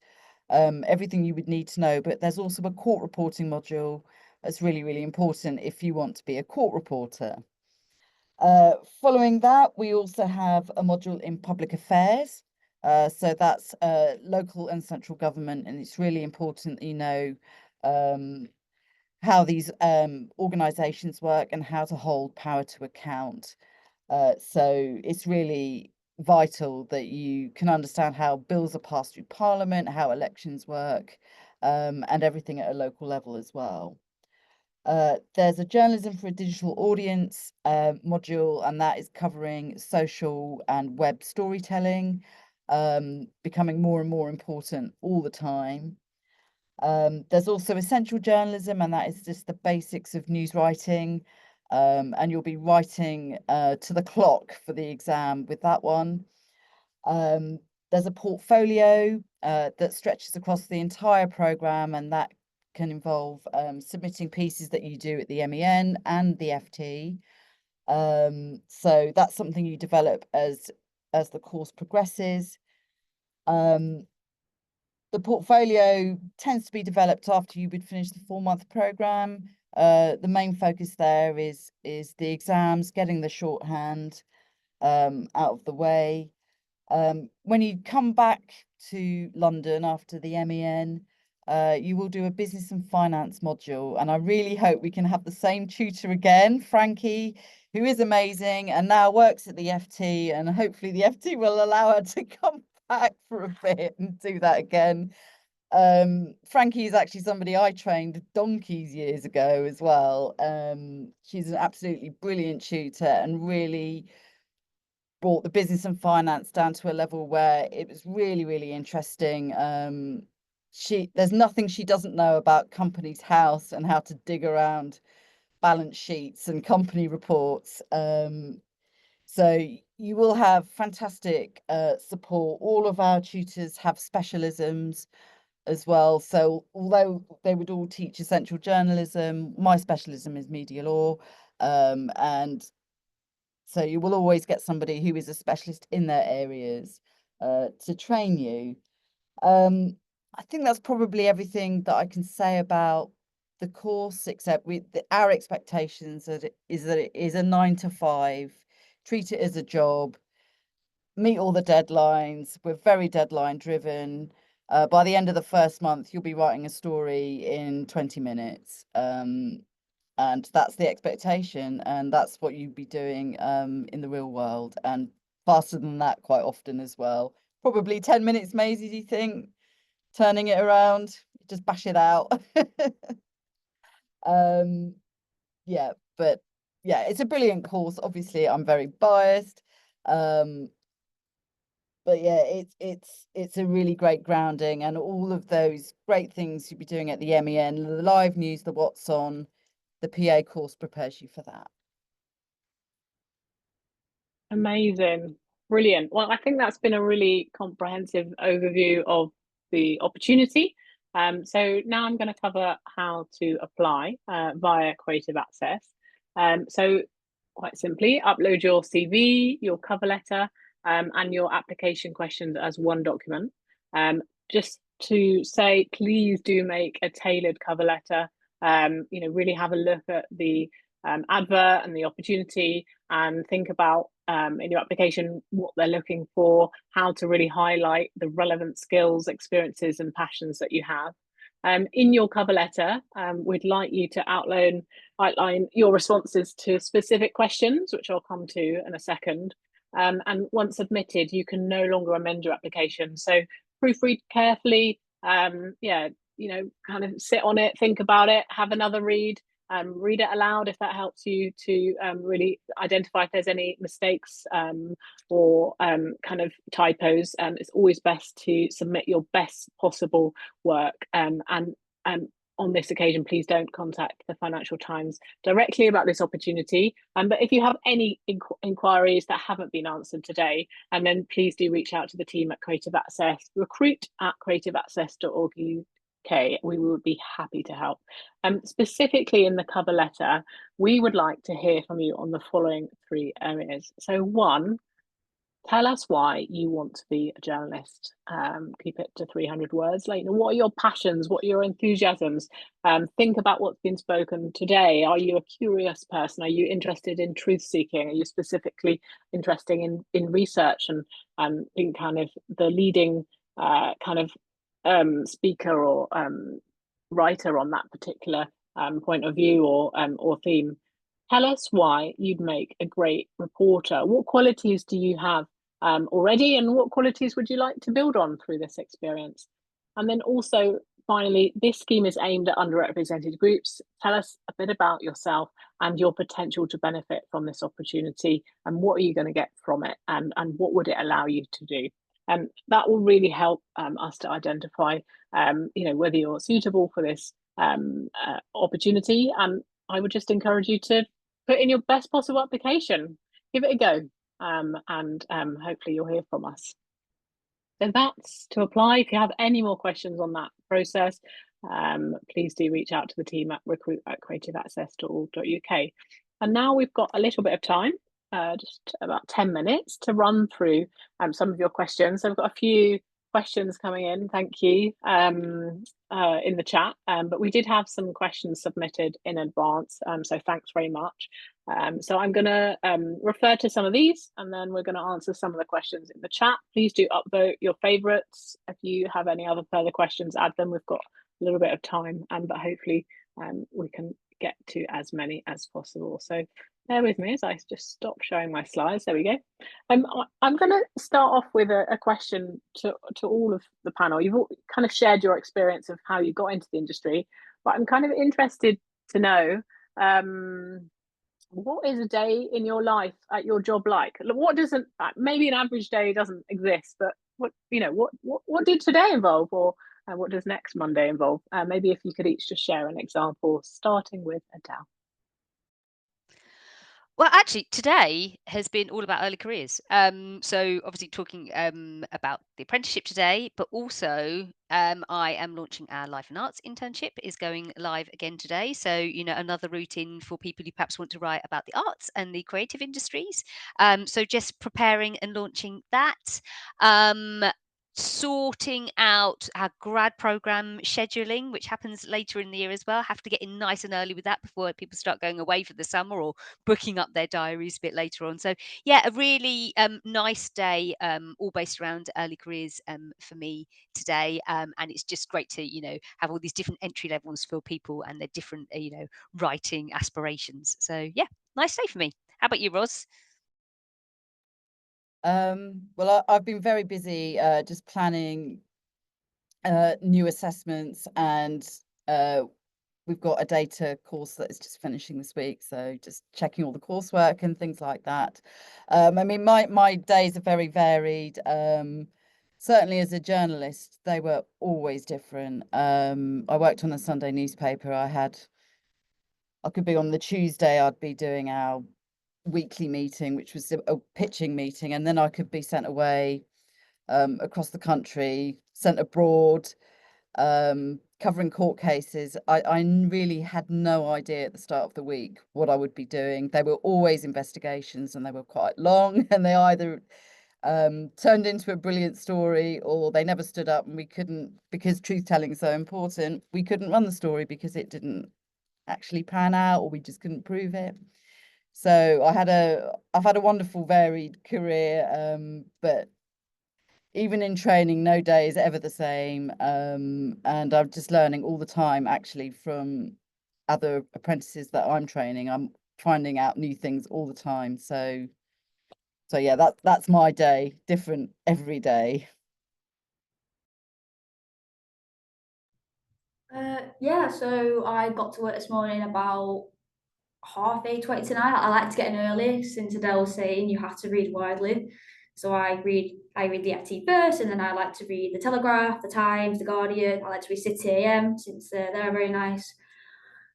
everything you would need to know, but there's also a court reporting module that's really, really important if you want to be a court reporter. Following that, we also have a module in public affairs. So that's local and central government, and it's really important that you know how these organisations work and how to hold power to account. So it's really vital that you can understand how bills are passed through Parliament, how elections work, and everything at a local level as well. There's a journalism for a digital audience module, and that is covering social and web storytelling, becoming more and more important all the time. There's also essential journalism, and that is just the basics of news writing. And you'll be writing to the clock for the exam with that one. There's a portfolio that stretches across the entire programme, and that can involve submitting pieces that you do at the MEN and the FT. So that's something you develop as the course progresses. The portfolio tends to be developed after you would finish the 4-month programme. The main focus there is the exams, getting the shorthand out of the way. When you come back to London after the MEN, you will do a business and finance module, and I really hope we can have the same tutor again, Frankie, who is amazing and now works at the FT, and hopefully the FT will allow her to come back for a bit and do that again. Frankie is actually somebody I trained donkeys years ago as well. She's an absolutely brilliant tutor and really brought the business and finance down to a level where it was really, really interesting. There's nothing she doesn't know about Companies House and how to dig around balance sheets and company reports. So you will have fantastic support. All of our tutors have specialisms as well. So although they would all teach essential journalism, my specialism is media law, and so you will always get somebody who is a specialist in their areas to train you. I think that's probably everything that I can say about the course, except our expectations is that it is a 9 to 5, treat it as a job, meet all the deadlines. We're very deadline driven. By the end of the first month, you'll be writing a story in 20 minutes. And that's the expectation, and that's what you'd be doing in the real world, and faster than that quite often as well. Probably 10 minutes, Maisie, do you think? Turning it around, just bash it out. Yeah, but yeah, it's a brilliant course. Obviously, I'm very biased. But yeah, it's a really great grounding, and all of those great things you'll be doing at the MEN, the live news, the what's on, the PA course prepares you for that. Amazing. Brilliant. Well, I think that's been a really comprehensive overview of the opportunity. So now I'm going to cover how to apply via Creative Access. So quite simply, upload your CV, your cover letter, and your application questions as one document. Just to say, please do make a tailored cover letter. Really have a look at the advert and the opportunity, and think about in your application what they're looking for, how to really highlight the relevant skills, experiences, and passions that you have. In your cover letter, we'd like you to outline your responses to specific questions, which I'll come to in a second. And once submitted, you can no longer amend your application. So proofread carefully. Kind of sit on it, think about it, have another read. read it aloud if that helps you to really identify if there's any mistakes or kind of typos. It's always best to submit your best possible work, and on this occasion, please don't contact the Financial Times directly about this opportunity. But if you have any inquiries that haven't been answered today, and then please do reach out to the team at Creative Access, recruit@creativeaccess.org.uk. We would be happy to help. Specifically in the cover letter, we would like to hear from you on the following 3 areas. So 1, tell us why you want to be a journalist. Keep it to 300 words. Like, what are your passions? What are your enthusiasms? Think about what's been spoken today. Are you a curious person? Are you interested in truth seeking? Are you specifically interested in research and in kind of the leading kind of speaker or writer on that particular point of view or theme? Tell us why you'd make a great reporter. What qualities do you have already, and what qualities would you like to build on through this experience? And then also, finally, this scheme is aimed at underrepresented groups. Tell us a bit about yourself and your potential to benefit from this opportunity, and what are you going to get from it, and what would it allow you to do? And that will really help us to identify, whether you're suitable for this opportunity. And I would just encourage you to put in your best possible application, give it a go, and hopefully you'll hear from us. So that's to apply. If you have any more questions on that process, please do reach out to the team at recruit@creativeaccess.org.uk. And now we've got a little bit of time, just about 10 minutes, to run through some of your questions. So we've got a few questions coming in, thank you, in the chat, but we did have some questions submitted in advance, so thanks very much. So I'm going to refer to some of these, and then we're going to answer some of the questions in the chat. Please do upvote your favourites. If you have any other further questions, add them. We've got a little bit of time, but hopefully we can get to as many as possible. So bear with me as I just stop showing my slides. There we go. I'm going to start off with a question to all of the panel. You've all kind of shared your experience of how you got into the industry, but I'm kind of interested to know, what is a day in your life at your job like? What doesn't, maybe an average day doesn't exist, but what did today involve, or what does next Monday involve? Maybe if you could each just share an example, starting with Adele. Well, actually, today has been all about early careers. So obviously talking about the apprenticeship today, but also I am launching our Life and Arts internship, is going live again today. So, another route in for people who perhaps want to write about the arts and the creative industries. So just preparing and launching that. Sorting out our grad program scheduling, which happens later in the year as well. Have to get in nice and early with that before people start going away for the summer or booking up their diaries a bit later on. So yeah, a really nice day, all based around early careers for me today. And it's just great to, have all these different entry levels for people and their different, writing aspirations. So yeah, nice day for me. How about you, Ros? Well, I've been very busy just planning new assessments, and we've got a data course that is just finishing this week, so just checking all the coursework and things like that. I mean, my days are very varied. Certainly as a journalist, they were always different. I worked on a Sunday newspaper. I could be on the Tuesday, I'd be doing our weekly meeting, which was a pitching meeting, and then I could be sent away across the country, sent abroad, covering court cases. I really had no idea at the start of the week what I would be doing. They were always investigations, and they were quite long, and they either turned into a brilliant story, or they never stood up, and we couldn't, because truth telling is so important, we couldn't run the story because it didn't actually pan out, or we just couldn't prove it. So I've had a wonderful varied career, but even in training, no day is ever the same. And I'm just learning all the time, actually, from other apprentices that I'm training. I'm finding out new things all the time. So yeah, that's my day, different every day. Yeah, so I got to work this morning about 8:30 tonight. I like to get in early since Adele was saying you have to read widely. So I read the FT first, and then I like to read the Telegraph, the Times, the Guardian. I like to read City AM since they're a very nice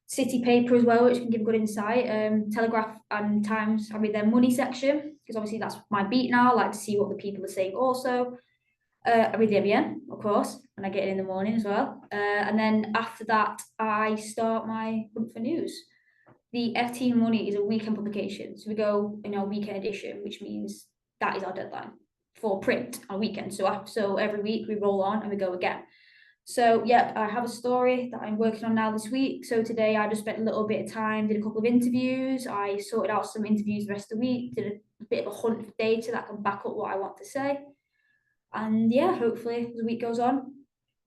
city paper as well, which can give good insight. Telegraph and Times, I read their money section because obviously that's my beat now. I like to see what the people are saying also. I read the NBN, of course, and I get it in the morning as well. And then after that, I start my Hunt for News. The FT Money is a weekend publication, so we go in our weekend edition, which means that is our deadline for print on weekend. So every week we roll on and we go again. So yeah, I have a story that I'm working on now this week. So today I just spent a little bit of time, did a couple of interviews. I sorted out some interviews the rest of the week, did a bit of a hunt for data that can back up what I want to say. And yeah, hopefully as the week goes on,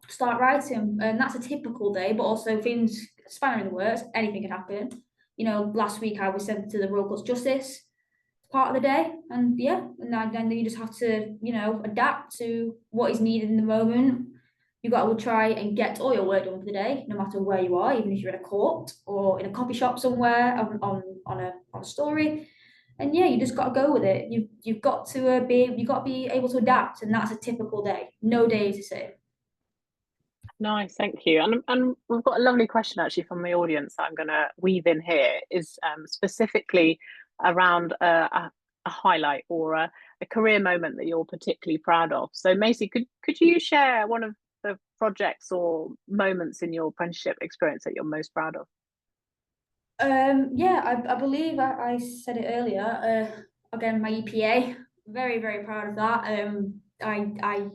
start writing. And that's a typical day, but also things spanner in the works, anything can happen. You know, last week I was sent to the Royal Courts Justice part of the day, and yeah, and then you just have to, you know, adapt to what is needed in the moment. You got to try and get all your work done for the day, no matter where you are, even if you're in a court or in a coffee shop somewhere on a story. And yeah, you just got to go with it. You've got to be able to adapt, and that's a typical day. No day is the same. Nice, thank you. And we've got a lovely question actually from the audience that I'm going to weave in here, is specifically around a highlight or a career moment that you're particularly proud of. So Macy, could you share one of the projects or moments in your apprenticeship experience that you're most proud of? Yeah, I believe I said it earlier. Again, my EPA, very, very proud of that. I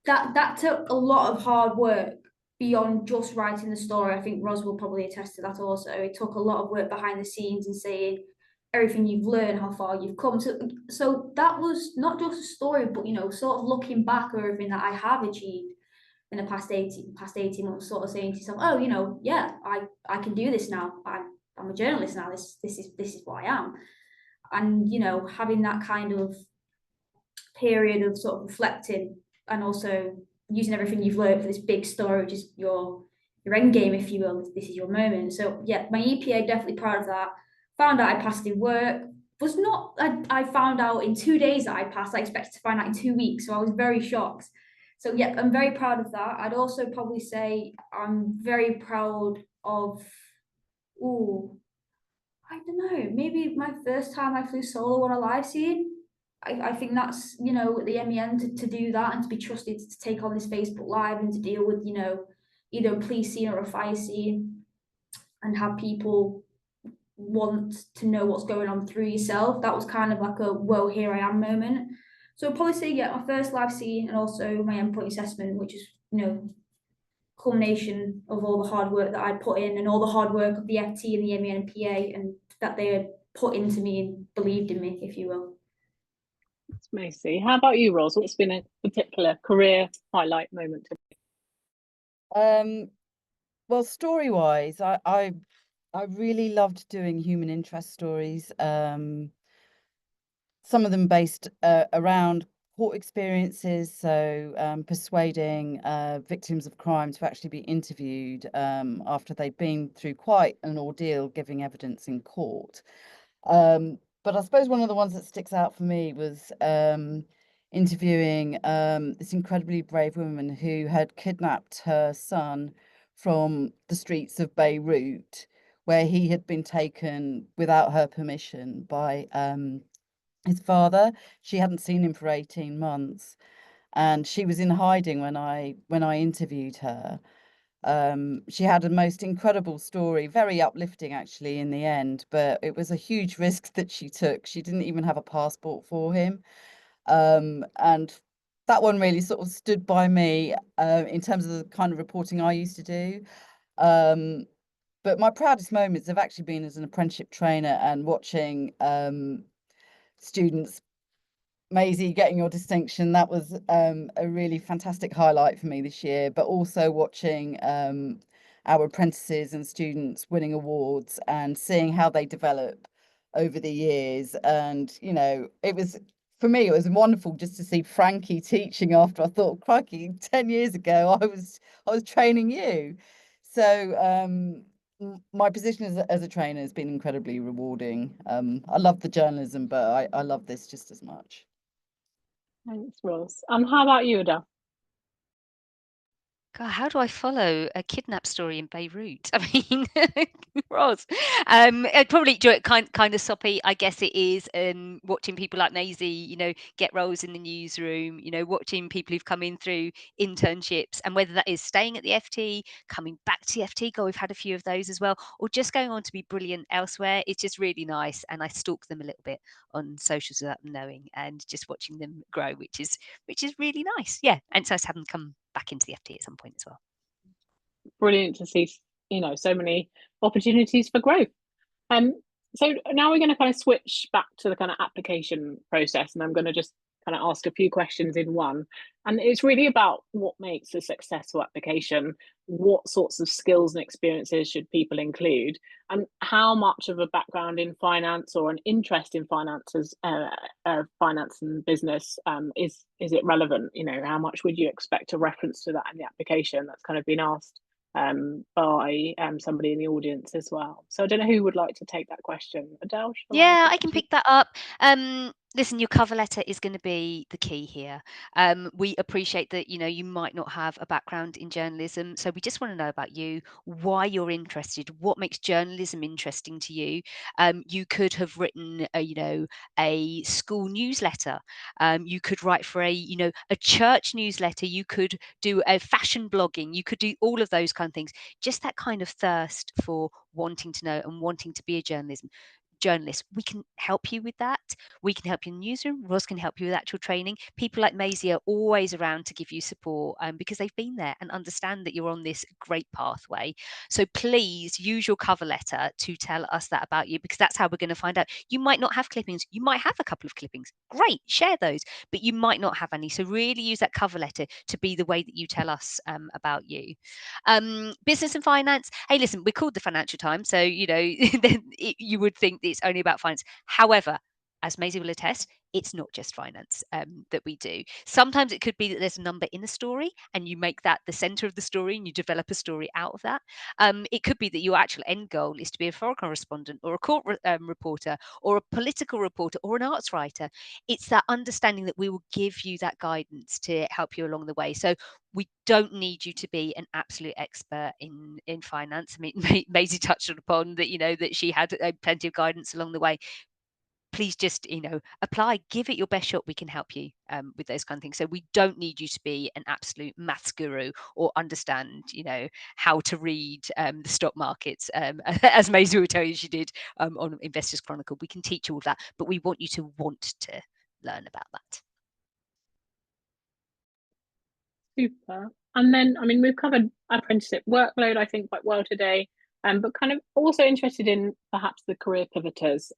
that took a lot of hard work beyond just writing the story. I think Ros will probably attest to that also. It took a lot of work behind the scenes and saying everything you've learned, how far you've come. So that was not just a story, but you know, sort of looking back at everything that I have achieved in the past 18 months, sort of saying to yourself, oh, you know, yeah, I can do this now. I'm a journalist now. This is what I am. And you know, having that kind of period of sort of reflecting and also using everything you've learned for this big story, which is your end game, if you will. This is your moment. So yeah, my EPA, definitely proud of that. Found out I passed in work. Was not I found out in 2 days that I passed. I expected to find out in 2 weeks, so I was very shocked. So yeah, I'm very proud of that. I'd also probably say I'm very proud of, I don't know, maybe my first time I flew solo on a live scene. I think that's, you know, at the MEN to do that and to be trusted to take on this Facebook Live and to deal with, you know, either a police scene or a fire scene and have people want to know what's going on through yourself. That was kind of like a, whoa, here I am moment. So I'd probably say, yeah, my first live scene and also my endpoint assessment, which is, you know, culmination of all the hard work that I'd put in and all the hard work of the FT and the MEN and PA and that they had put into me and believed in me, if you will. That's Macy. How about you, Ros? What's been a particular career highlight moment today? Well, story-wise, I really loved doing human interest stories. Some of them based around court experiences, so persuading victims of crime to actually be interviewed after they've been through quite an ordeal giving evidence in court. But I suppose one of the ones that sticks out for me was interviewing this incredibly brave woman who had kidnapped her son from the streets of Beirut, where he had been taken without her permission by his father. She hadn't seen him for 18 months, and she was in hiding when I interviewed her. She had a most incredible story, very uplifting actually in the end, but it was a huge risk that she took. She didn't even have a passport for him. And that one really sort of stood by me in terms of the kind of reporting I used to do. But my proudest moments have actually been as an apprenticeship trainer and watching students. Maisie, getting your distinction, that was a really fantastic highlight for me this year, but also watching our apprentices and students winning awards and seeing how they develop over the years. And, you know, it was for me, it was wonderful just to see Frankie teaching after I thought, crikey, 10 years ago, I was training you. So my position as a trainer has been incredibly rewarding. I love the journalism, but I love this just as much. Thanks, Ross. How about you, Adele? God, how do I follow a kidnap story in Beirut? I mean, Roz, probably kind of soppy. I guess it is watching people like Maisie, get roles in the newsroom. Watching people who've come in through internships, and whether that is staying at the FT, coming back to the FT. God, we've had a few of those as well, or just going on to be brilliant elsewhere. It's just really nice, and I stalk them a little bit on socials without them knowing, and just watching them grow, which is really nice. Yeah, and it's nice to have them come back into the FT at some point as well. Brilliant to see, so many opportunities for growth. So now we're going to kind of switch back to the kind of application process, and I'm going to just kind of ask a few questions in one. And it's really about what makes a successful application, what sorts of skills and experiences should people include, and how much of a background in finance or an interest in finances, finance and business, is it relevant? How much would you expect a reference to that in the application? That's kind of been asked by somebody in the audience as well. So I don't know who would like to take that question. Adele? Yeah, I can pick that up. Listen, your cover letter is going to be the key here. We appreciate that, you might not have a background in journalism. So we just want to know about you, why you're interested, what makes journalism interesting to you. You could have written, a school newsletter. You could write for a church newsletter. You could do a fashion blogging. You could do all of those kind of things. Just that kind of thirst for wanting to know and wanting to be a journalist. We can help you with that. We can help you in the newsroom. Roz can help you with actual training. People like Maisie are always around to give you support because they've been there and understand that you're on this great pathway. So please use your cover letter to tell us that about you, because that's how we're going to find out. You might not have clippings. You might have a couple of clippings. Great, share those, but you might not have any. So really use that cover letter to be the way that you tell us about you. Business and finance. Hey, listen, we're called the Financial Times, so you would think it's only about finance. However, as Maisie will attest, it's not just finance that we do. Sometimes it could be that there's a number in a story and you make that the center of the story and you develop a story out of that. It could be that your actual end goal is to be a foreign correspondent or a court reporter or a political reporter or an arts writer. It's that understanding that we will give you that guidance to help you along the way. So we don't need you to be an absolute expert in finance. I mean, Maisie touched upon that, that she had plenty of guidance along the way. Please just, apply, give it your best shot. We can help you with those kind of things. So we don't need you to be an absolute maths guru or understand, how to read the stock markets, as Maisie will tell you she did on Investors Chronicle. We can teach you all of that, but we want you to want to learn about that. Super. And then, we've covered apprenticeship workload, I think, quite well today. But kind of also interested in perhaps the career pivoters.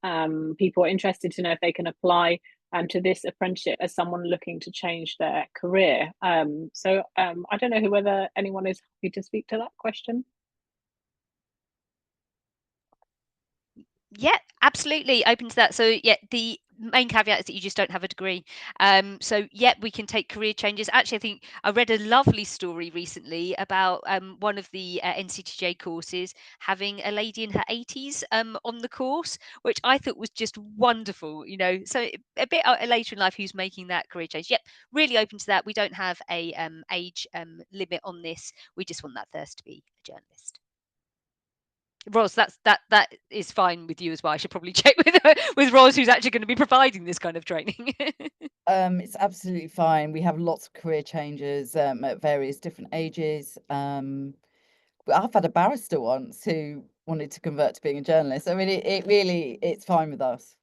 People are interested to know if they can apply to this apprenticeship as someone looking to change their career. So I don't know whether anyone is happy to speak to that question. Yeah, absolutely open to that. So yeah, the main caveat is that you just don't have a degree. So yeah, we can take career changes. Actually, I think I read a lovely story recently about one of the NCTJ courses having a lady in her 80s on the course, which I thought was just wonderful. So a bit later in life, who's making that career change? Yep, really open to that. We don't have a age limit on this. We just want that thirst to be a journalist. Roz, that is fine with you as well. I should probably check with Roz, who's actually going to be providing this kind of training. It's absolutely fine. We have lots of career changes at various different ages. I've had a barrister once who wanted to convert to being a journalist. I mean, it's fine with us.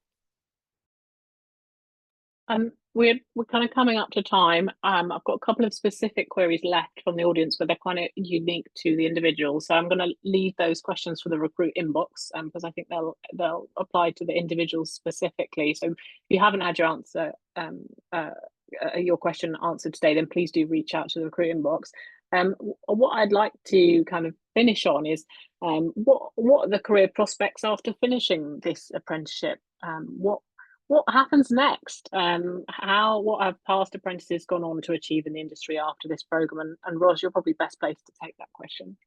We're kind of coming up to time. I've got a couple of specific queries left from the audience, but they're kind of unique to the individual. So I'm going to leave those questions for the recruit inbox because I think they'll apply to the individuals specifically. So if you haven't had your answer, your question answered today, then please do reach out to the recruit inbox. What I'd like to kind of finish on is what are the career prospects after finishing this apprenticeship? what happens next? What have past apprentices gone on to achieve in the industry after this programme? And Ros, you're probably best placed to take that question.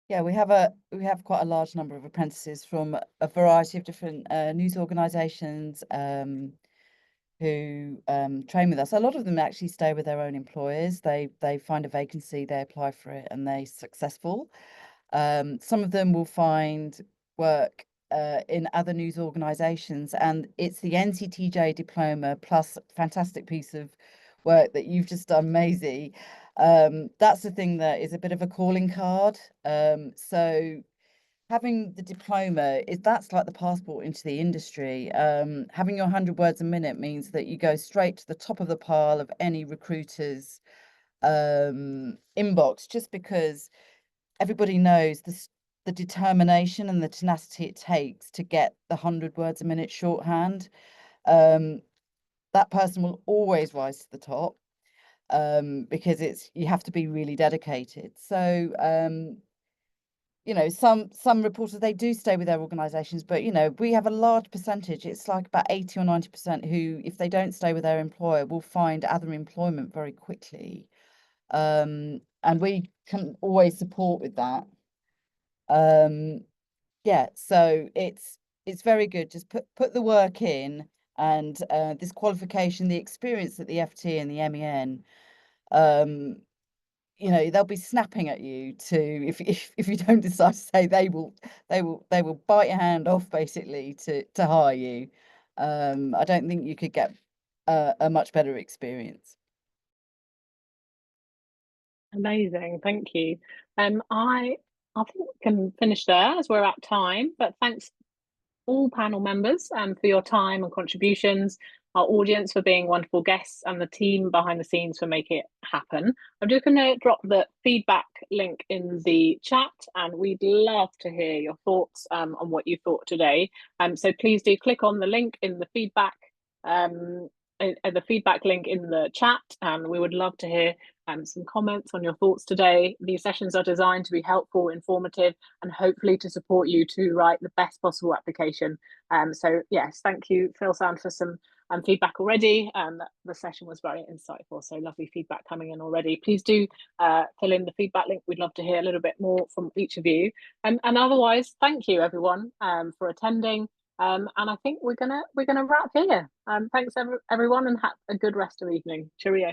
Yeah, we have quite a large number of apprentices from a variety of different news organisations who train with us. A lot of them actually stay with their own employers. They find a vacancy, they apply for it, and they're successful. Some of them will find work in other news organisations, and it's the NCTJ diploma plus fantastic piece of work that you've just done, Maisie. That's the thing that is a bit of a calling card. So having the diploma that's like the passport into the industry. Having your 100 words a minute means that you go straight to the top of the pile of any recruiter's inbox, just because everybody knows the determination and the tenacity it takes to get the 100 words a minute shorthand. That person will always rise to the top because you have to be really dedicated. So some reporters, they do stay with their organisations, but we have a large percentage. It's like about 80 or 90% who, if they don't stay with their employer, will find other employment very quickly. And we can always support with that. Yeah, so it's very good. Just put the work in, and this qualification, the experience at the FT and the MEN, they'll be snapping at you if you don't decide to stay. They will bite your hand off basically to hire you. I don't think you could get a much better experience. Amazing, thank you. I think we can finish there as we're at time, but thanks all panel members for your time and contributions, our audience for being wonderful guests, and the team behind the scenes for making it happen. I'm just going to drop the feedback link in the chat, and we'd love to hear your thoughts on what you thought today. So please do click on the link in the feedback link in the chat, and we would love to hear some comments on your thoughts today. These sessions are designed to be helpful, informative, and hopefully to support you to write the best possible application. So yes, thank you, Phil Sound, for some feedback already. The session was very insightful, so lovely feedback coming in already. Please do fill in the feedback link. We'd love to hear a little bit more from each of you. And otherwise, thank you everyone for attending. And I think we're gonna wrap here. Thanks everyone, and have a good rest of the evening. Cheerio.